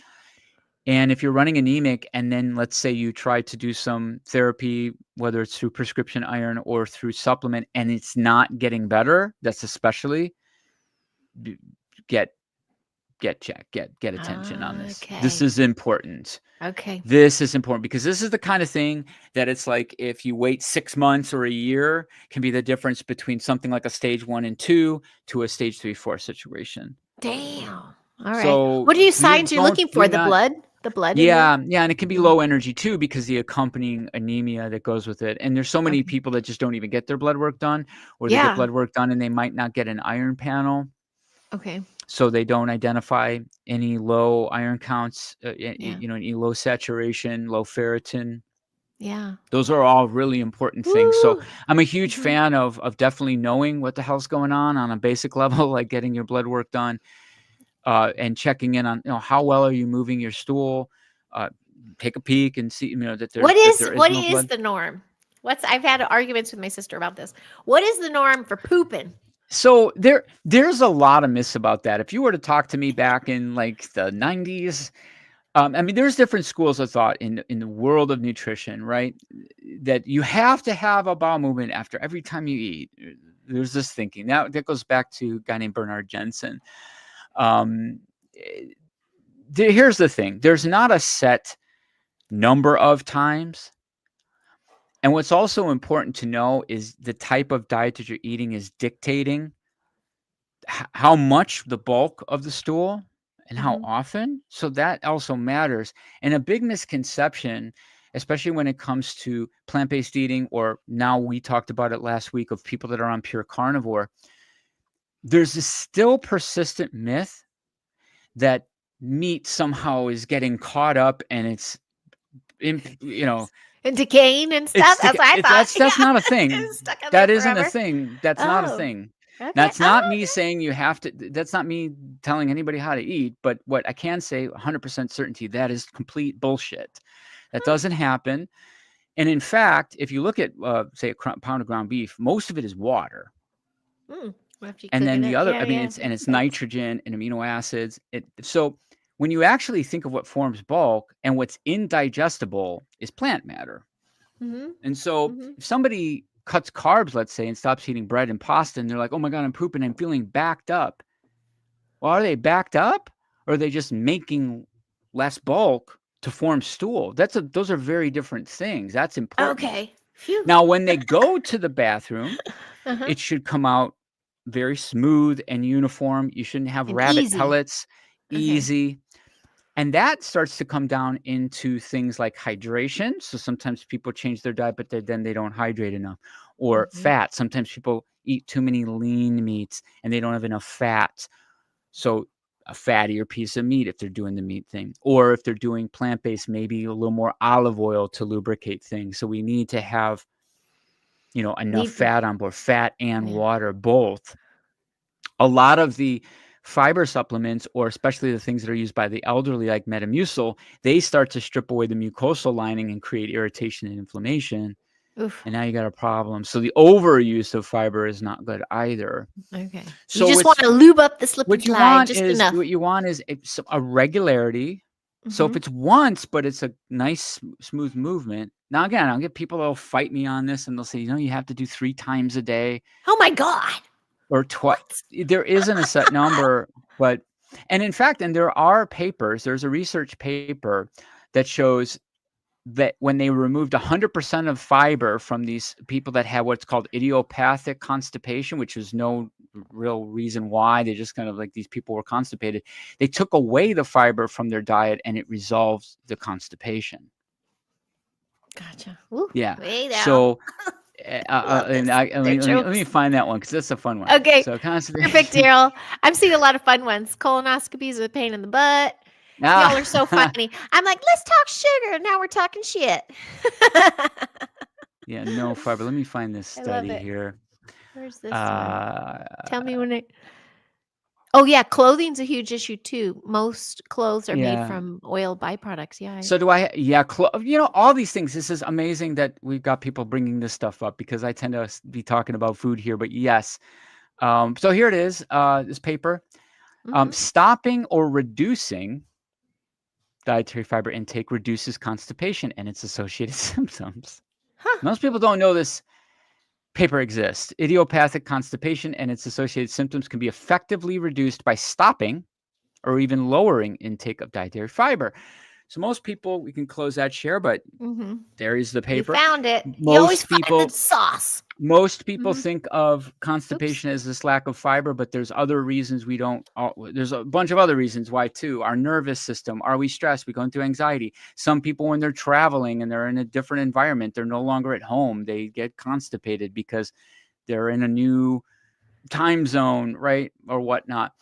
And if you're running anemic and then let's say you try to do some therapy, whether it's through prescription iron or through supplement, and it's not getting better, that's especially get checked, get attention on this. This Okay. is important. Okay. This is important because this is the kind of thing that it's like if you wait 6 months or a year can be the difference between something like a stage 1 and 2 to a stage 3, 4 situation. Damn. All right. So What are you you signs you're looking do for? The not. blood? The blood in there? Yeah, yeah, and it can be Mm, low energy too because the accompanying anemia that goes with it. And there's so many okay. people that just don't even get their blood work done, or they get Yeah. blood work done and they might not get an iron panel, Okay. so they don't identify any low iron counts, Yeah. any low saturation, low ferritin. Yeah. Those are all really important things. So Woo. I'm a huge Mhm. fan of definitely knowing what the hell's going on a basic level, like getting your blood work done, and checking in on, how well are you moving your stool. Uh, Take a peek and see, that there is What no is blood. the norm? I've had arguments with my sister about this. What is the norm for pooping? So there's a lot of myths about that. If you were to talk to me back in like the 90s, I mean, there's different schools of thought in the world of nutrition, right? That you have to have a bowel movement after every time you eat. There's this thinking. Now that goes back to a guy named Bernard Jensen. Um, eh, Here's the thing. There's not a set number of times. And what's also important to know is the type of diet that you're eating is dictating how much the bulk of the stool and how Mhm. often. So that also matters. And a big misconception, especially when it comes to plant-based eating, or now we talked about it last week of people that are on pure carnivore, there's this still persistent myth that meat somehow is getting caught up and it's in, And decaying and stuff? That's what I thought. that's not a Yeah. thing. It's stuck in there That isn't a forever. thing. That's not a Oh, thing. okay. That's not Oh, me okay. saying you have to. That's not me telling anybody how to eat. But what I can say 100% certainty, that is complete bullshit. That Hmm. doesn't happen. And in fact, if you look at, say, a pound of ground beef, most of it is water. Hmm. After you And cook then the it, other, yeah, I mean, yeah, it's makes sense. nitrogen and amino acids. So when you actually think of what forms bulk and what's indigestible is plant matter. Mhm. And so Mhm. if somebody cuts carbs, let's say, and stops eating bread and pasta, and they're like, oh my God, I'm pooping, I'm feeling backed up. Well, are they backed up or are they just making less bulk to form stool? Those are very different things. That's important. Okay. Phew. Now, when they go to the bathroom, Uh-huh. it should come out very smooth and uniform. You shouldn't have And rabbit easy. pellets, Okay. easy. And that starts to come down into things like hydration. So sometimes people change their diet, but then they don't hydrate enough. Or Mhm. fat. Sometimes people eat too many lean meats and they don't have enough fat. So a fattier piece of meat if they're doing the meat thing. Or if they're doing plant-based, maybe a little more olive oil to lubricate things. So we need to have, enough Need the fat on board, fat and yeah. water, both. A lot of the fiber supplements, or especially the things that are used by the elderly, like Metamucil, they start to strip away the mucosal lining and create irritation and inflammation. Oof. And now you got a problem. So the overuse of fiber is not good either. Okay. You So just wanna lube up the slip and slide just enough. what you want is a regularity. So if Mhm. it's once, but it's a nice smooth movement. Now again, I'll get people that'll fight me on this and they'll say, you have to do 3 times a day. Oh my god. Or twice. What? There isn't a set number, but and in fact, there are papers, there's a research paper that shows that when they removed 100% of fiber from these people that had what's called idiopathic constipation, which is no real reason why, they just kind of like these people were constipated. They took away the fiber from their diet and it resolves the constipation. Gotcha. Ooh, Yeah. way down. So Love and this. let They're me jokes. find that one because that's a fun one. Okay. So Perfect, constipation. Daryl. I'm seeing a lot of fun ones. Colonoscopies are a pain in the butt. Y'all are so Ah, funny. I'm like, let's talk sugar. Now we're talking shit. yeah, no fiber. Let me find this I love study it. here. Where's this one? Uh, Tell me when it. Oh, yeah, clothing's a huge issue too. Most clothes are made Yeah. from oil byproducts, yeah. So do I. Yeah, all these things. This is amazing that we've got people bringing this stuff up because I tend to be talking about food here. But yes, so here it is. This paper, Mhm. stopping or reducing dietary fiber intake reduces constipation and its associated symptoms. Huh. Most people don't know this paper exists. Idiopathic constipation and its associated symptoms can be effectively reduced by stopping or even lowering intake of dietary fiber. So most people, we can close that share, but Mhm. there is the You paper. found it. You always Most find the people sauce. most people Mhm. think of Oops. constipation as this lack of fiber, but there's other reasons we don't. There's a bunch of other reasons why too. Our nervous system. Are we stressed? We go into anxiety. Some people, when they're traveling and they're in a different environment, they're no longer at home. They get constipated because they're in a new time zone, right, or whatnot.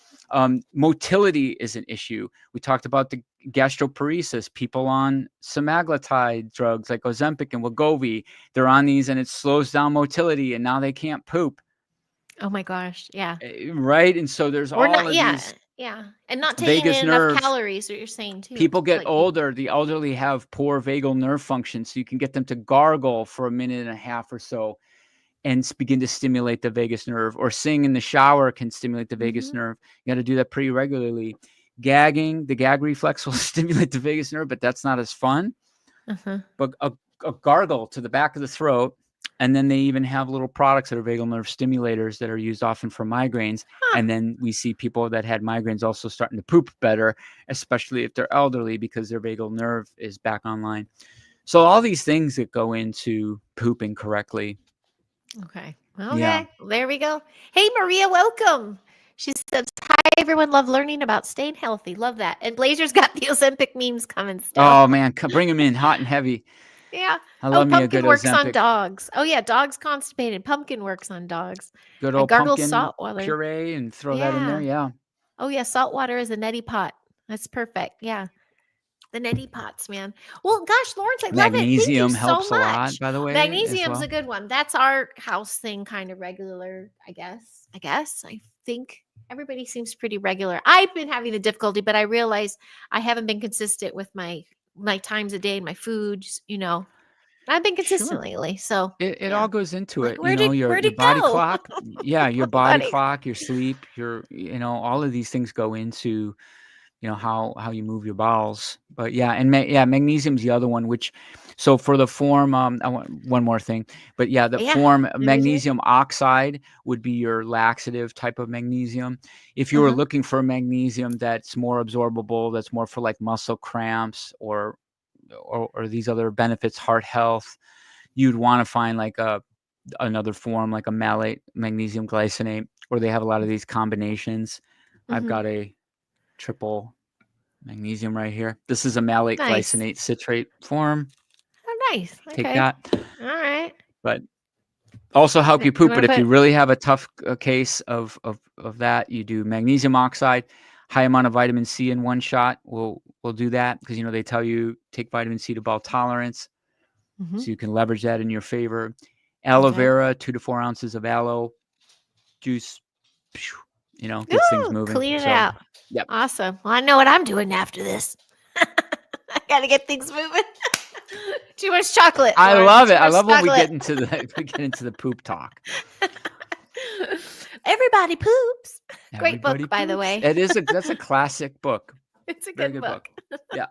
Motility is an issue. We talked about the gastroparesis. People on semaglutide drugs like Ozempic and Wegovy, they're on these and it slows down motility, and now they can't poop, Oh my gosh, yeah. right? And so there's We're all not, of yeah, these yeah, and not taking vagus in enough nerves. calories, what you're saying too, People get like you. older. The elderly have poor vagal nerve function, so you can get them to gargle for a minute and a half or so and begin to stimulate the vagus nerve, or sing in the shower can stimulate the vagus Mhm. nerve. You got to do that pretty regularly. Gagging, the gag reflex will stimulate the vagus nerve, but that's not as fun. Uh-huh. But a gargle to the back of the throat, and then they even have little products that are vagal nerve stimulators that are used often for migraines. Huh. And then we see people that had migraines also starting to poop better, especially if they're elderly because their vagal nerve is back online. So all these things that go into pooping correctly. Okay. Yeah. Okay. Well, there we go. Hey, Maria, welcome. She says, "Hi, everyone. Love learning about staying healthy. Love that." And Blazer's got the Ozempic memes coming still. Oh man, bring them in hot and heavy. Yeah. I Oh, love me a good pumpkin works on Ozempic. dogs. Oh, yeah. Dogs constipated. Pumpkin works on dogs. Good I old gargle pumpkin salt water. puree and throw that in there. Yeah. Yeah. Oh, yeah. Salt water is a neti pot. That's perfect. Yeah. The neti pots, man. Well, gosh, Lawrence, I love it. Thank you Magnesium so helps a lot, much. by the way, as Magnesium's well. a good one. That's our house thing, kind of regular, I guess. I think everybody seems pretty regular. I've been having the difficulty, but I realize I haven't been consistent with my times a day, my foods, I've been consistent Sure. lately. So It yeah. all goes into Like it, you know, where'd your it body go? clock. Yeah, your body Body. clock, your sleep, all of these things go into, how you move your bowels. But yeah, and yeah, magnesium's the other one, which, so for the form, I want one more thing, but yeah, the Yeah. form Magnesium. magnesium oxide would be your laxative type of magnesium. If you were Uh-huh. looking for magnesium that's more absorbable, that's more for like muscle cramps or these other benefits, heart health, you'd want to find like another form like a malate magnesium glycinate, or they have a lot of these combinations. I've Mm-hmm. got a triple magnesium right here. This is a malate Nice. glycinate citrate form. Oh, nice. Take Okay. that. All right. But also help you You poop. want But to if you put really have a tough case of that, you do magnesium oxide, high amount of vitamin C in one shot. We'll do that because they tell you take vitamin C to bowel tolerance, Mhm. so you can leverage that in your favor. Aloe Okay. vera, 2 to 4 ounces of aloe juice, gets things Ooh, moving. clean it So, out. yep. Awesome. Well, I know what I'm doing after this. I gotta get things moving. Too much chocolate, I Lawrence. love it. Too I much love when we chocolate. get into the we get into the poop talk. Everybody poops. Great Everybody book, by the poops. way. That's a classic book. It's a Very good good book. book. Yeah.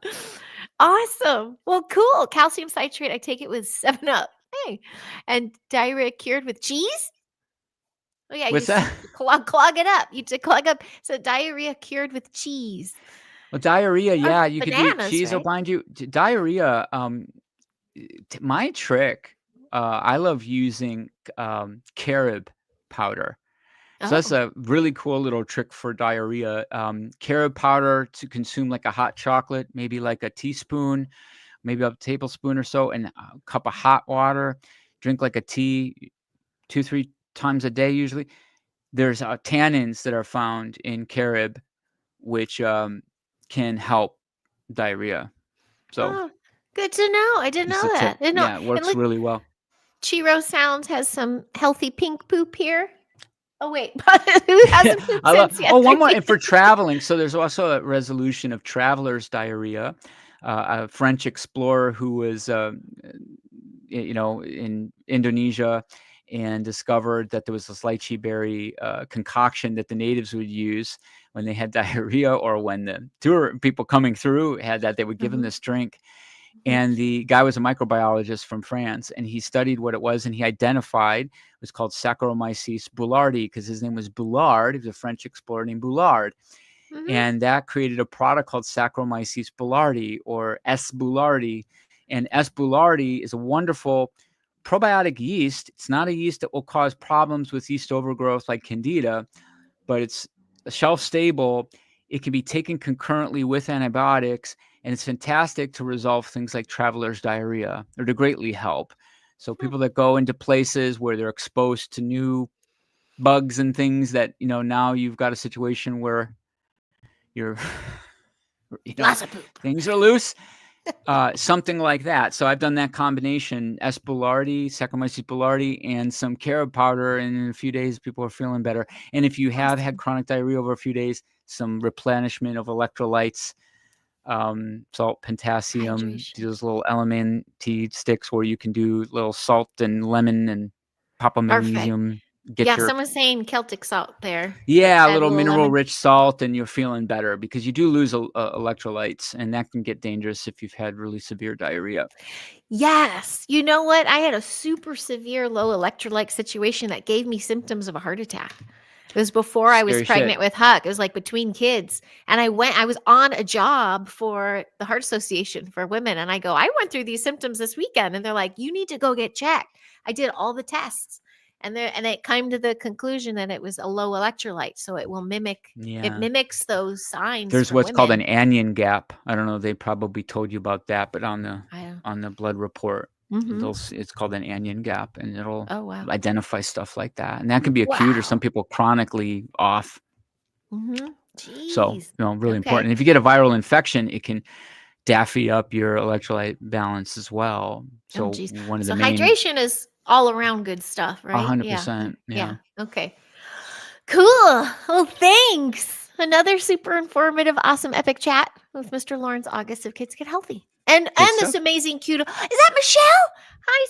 Awesome. Well, cool. Calcium citrate. I take it with 7 Up. Hey. And diarrhea cured with cheese? Oh, yeah. What's that? Clog it up. You to clog up. So diarrhea cured with cheese. Well, diarrhea, Or yeah, you could do bananas, cheese will right? bind you. Diarrhea, my trick, I love using carob powder. So that's Oh. a really cool little trick for diarrhea. Carob powder to consume like a hot chocolate, maybe like a teaspoon, maybe a tablespoon or so, and a cup of hot water. Drink like a tea 2, 3 times a day usually. There's tannins that are found in carob, which can help diarrhea. So Oh, good to know. I didn't just know a tip. that. Didn't know. Yeah, it And works look, really well. Chiro Sounds has some healthy pink poop here. Oh, wait. Who hasn't pooped I love. since Oh, one more, yesterday? and for traveling, so there's also a resolution of traveler's diarrhea. A French explorer who was, in Indonesia, and discovered that there was this lychee berry concoction that the natives would use when they had diarrhea, or when the tour people coming through had that, they would give them Mhm, this drink. mhm, And the guy was a microbiologist from France, and he studied what it was, and he identified it was called Saccharomyces boulardii, because his name was Boulard. He was a French explorer named Boulard. mhm. And that created a product called Saccharomyces boulardii, or S. boulardii. And S. boulardii is a wonderful probiotic yeast. It's not a yeast that will cause problems with yeast overgrowth like Candida, but it's shelf stable. It can be taken concurrently with antibiotics, and it's fantastic to resolve things like traveler's diarrhea, or to greatly help. So Hmm. people that go into places where they're exposed to new bugs and things, that, now you've got a situation where you're, Lots of poop. things are loose. Something like that. So I've done that combination: S. boulardii, Saccharomyces boulardii, and some carob powder. And in a few days, people are feeling better. And if you have had Awesome. chronic diarrhea over a few days, some replenishment of electrolytes, salt, potassium, Hydration. those little element tea sticks where you can do little salt and lemon and pop Perfect. magnesium. Get Yeah, your someone's saying Celtic salt there. Yeah, a Add a little little lemon. mineral-rich salt, and you're feeling better, because you do lose electrolytes, and that can get dangerous if you've had really severe diarrhea. Yes. You know what? I had a super severe low electrolyte situation that gave me symptoms of a heart attack. It was before I was Scary shit. pregnant with Huck. It was like between kids. And I was on a job for the Heart Association for Women. And I go, I went through these symptoms this weekend. And they're like, you need to go get checked. I did all the tests. And it came to the conclusion that it was a low electrolyte. So it Yeah. mimics those signs There's for what's called an women. anion gap. I don't know, they probably told you about that, but on the I don't. on the blood report, Mm-hmm. it's called an anion gap, and it'll Oh, wow. identify stuff like that. And that can be acute, or some Wow. people chronically off. Mm-hmm. So, Jeez. really important. Okay. And if you get a viral infection, it can daffy up your electrolyte balance as well. Oh, So geez. one of the So main hydration is all around good stuff, right? Yeah. 100%, Yeah. yeah. Okay. Cool. Well, thanks. Another super informative, awesome, epic chat with Mr. Lawrence August of Kids Get Healthy. Good And this stuff. amazing cute. Is that Michelle? Hi,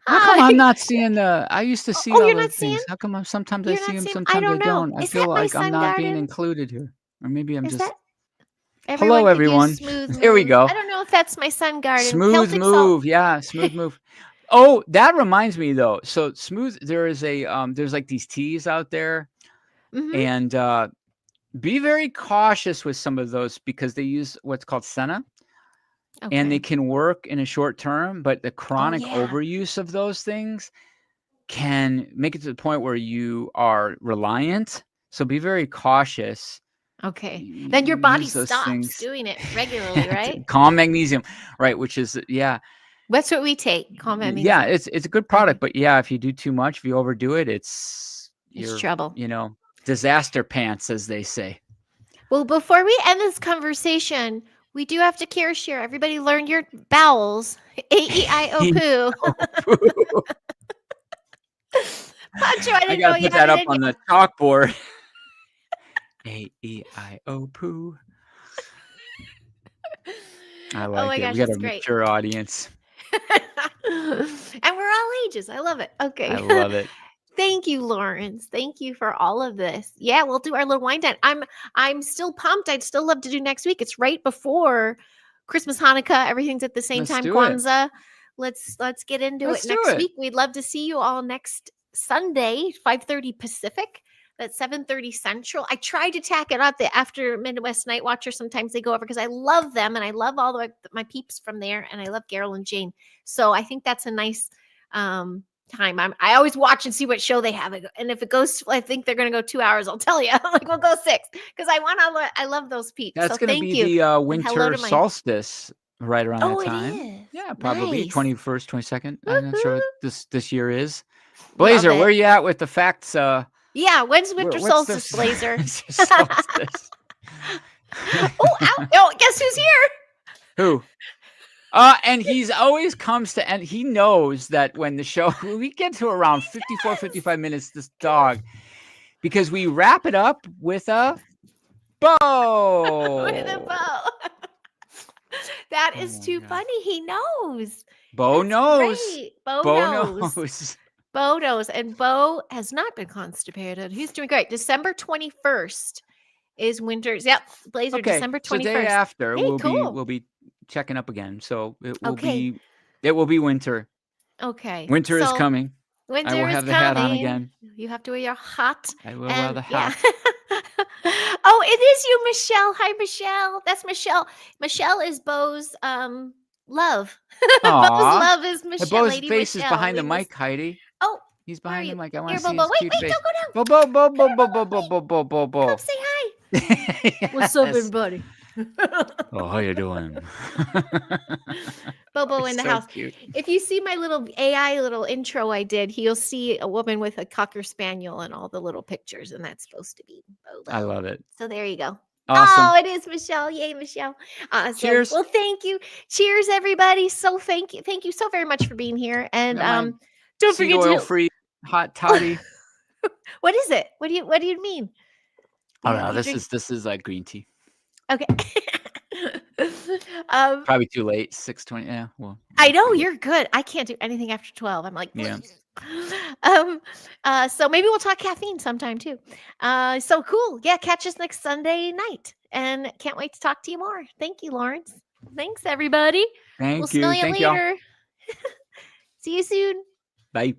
How come Sun I'm Garden. not seeing I used to see Oh, all you're the not seeing? things. How come sometimes I You're see not them, seeing? I sometimes I don't know. don't? I Is feel that my like I'm Sun not being Garden? included here. Or maybe I'm Is just that everyone Hello, could use everyone. smooth There we move? go. I don't know if that's my Sun Garden. Smooth Celtic salt. move. Yeah, smooth move. Oh, that reminds me though. So smooth, there is there's like these teas out there, Mm-hmm. and be very cautious with some of those, because they use what's called senna, and they Okay. can work in a short term, but the Oh, chronic yeah. overuse of those things can make it to the point where you are reliant. So be very cautious. Okay. Then your body Use those stops things. doing it regularly, right? Calm magnesium, right? Which is, yeah, That's what we take, calm yeah. magnesium. It's a good Okay. product, but yeah, if you do too much, if you overdo it, It's you're trouble. disaster pants, as they say. Well, before we end this conversation, we do have to care share. Everybody learn your vowels. A-E-I-O poo. Pancho, I I didn't know gotta you put had that it up in on you. the chalkboard. A-E-I-O poo. I Oh like my it. We gosh, got a it's great. mature audience. And we're all ages. I love it. I Okay. love it. Thank you, Lawrence. Thank you for all of this. Yeah, we'll do our little wind down. I'm still pumped. I'd still love to do next week. It's right before Christmas, Hanukkah. Everything's at the same Let's time. do it. Kwanzaa. Let's get into it Let's do next it. week. We'd love to see you all next Sunday, 5:30 Pacific. That's 7:30 Central. I try to tack it up the after Midwest Night Watcher. Sometimes they go over because I love them and I love all my peeps from there, and I love Carol and Jane. So I think that's a nice time. I always watch and see what show they have, and if it goes, I think they're going to go 2 hours. I'll tell you, I'm like, we'll go 6 because I love those peeps. That's So gonna thank be you, the and hello winter to my. solstice right around that Oh, it time. is Yeah, probably nice. 21st, 22nd. I'm not sure what Woohoo! this year is. Love Blazer, where are it. you at with the facts? Yeah, when's winter What's solstice, this Blazer? solstice? Oh, ow. Oh, guess who's here? Who? And he's always comes to, and he knows that when the show, when we get to around 54, 55 minutes, this dog, because we wrap it up with a With a bow. bow. That Oh is my too God. funny. He knows. Bo That's knows. great. Bo Bo knows. knows. Bo knows. And Bo has not been constipated. He's doing great. December 21st is winter's. Yep. Blazer, Okay, December so day 21st. after Hey, cool. we'll be checking up again. So Okay. it will be winter. Okay. Winter is So coming. I winter will is have the hat on coming. again. You have to wear your hat. I will wear And the yeah. hat. Oh, it is you, Michelle. Hi, Michelle. That's Michelle. Michelle is Bo's love. Bo's Aw. love is And Michelle, Bo's Lady face is Michelle. behind the mic, Heidi. Oh, He's where are behind the you? mic. I want Here, to see Bobo. his Wait, cute wait, face. don't go down. Bo bo bo Come bo here, bo Bobo. bo bo Wait. bo bo bo bo. Come say hi. What's up, Yes. everybody? Oh, how you doing? Oh, Bobo in he's the so house. cute. If you see my little AI little intro I did, you'll see a woman with a cocker spaniel and all the little pictures, and that's supposed to be Bobo. I love it. So there you go. Awesome. Oh, it is Michelle. Yay, Michelle. Awesome. Cheers. Well, thank you. Cheers, everybody. So thank you. Thank you so very much for being here. And Got my don't seed forget oil to free hot toddy. what is it? What do you mean? Oh no, You drink this is like green tea. okay. um Probably too late. 6:20. Yeah. Well, I yeah, know we get. you're good. I can't do anything after 12. I'm like, Yeah. um, so maybe we'll talk caffeine sometime too. So cool. Yeah, catch us next Sunday night. And can't wait to talk to you more. Thank you, Lawrence. Thanks, everybody. We'll Thank smell you. you Thank y'all. later. See you soon. Bye.